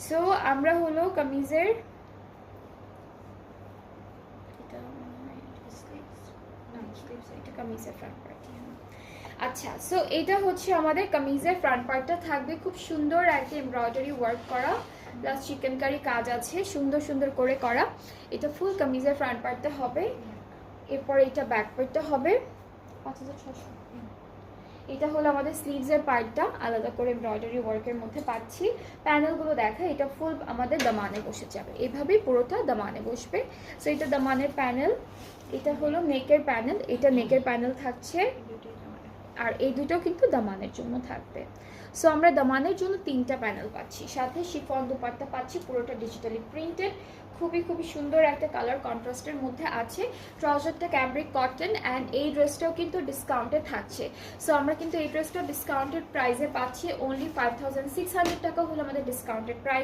So আমরা হলো কামিজের কামিজের ফ্রন্ট পার্ট। আচ্ছা, সো এটা হচ্ছে আমাদের কামিজের ফ্রন্ট পার্টটা থাকবে খুব সুন্দর একটা এমব্রয়ডারি ওয়ার্ক করা, প্লাস চিকেনকারি কাজ আছে সুন্দর সুন্দর করে করা। এটা ফুল কামিজের ফ্রন্ট পার্টটা হবে। এরপর এটা ব্যাক পার্টটা হবে 5600। এটা হলো আমাদের স্লিভসের পার্টটা, আলাদা করে এমব্রয়ডারি ওয়ার্কের মধ্যে পাচ্ছি। প্যানেলগুলো দেখা, এটা ফুল আমাদের দামানে বসে যাবে, এভাবেই পুরোটা দামানে বসবে। সো এটা দামানের প্যানেল, এটা হলো নেকের প্যানেল, এটা নেকের প্যানেল থাকছে, আর এই দুটো কিন্তু দামানের জন্য থাকবে। সো আমরা দামানের জন্য 3টা প্যানেল পাচ্ছি, সাথে শিফন দুপাট্টা পাচ্ছি, পুরোটা ডিজিটালি প্রিন্টেড, খুবই খুবই সুন্দর একটা কালার কন্ট্রাস্টের মধ্যে আছে। ট্রাউজারটা ক্যামব্রিক কটন, অ্যান্ড এই ড্রেসটাও কিন্তু ডিসকাউন্টে থাকছে। সো আমরা কিন্তু এই ড্রেসটা ডিসকাউন্টেড প্রাইসে পাচ্ছি, অনলি 5600 টাকা হলো আমাদের ডিসকাউন্টেড প্রাইস।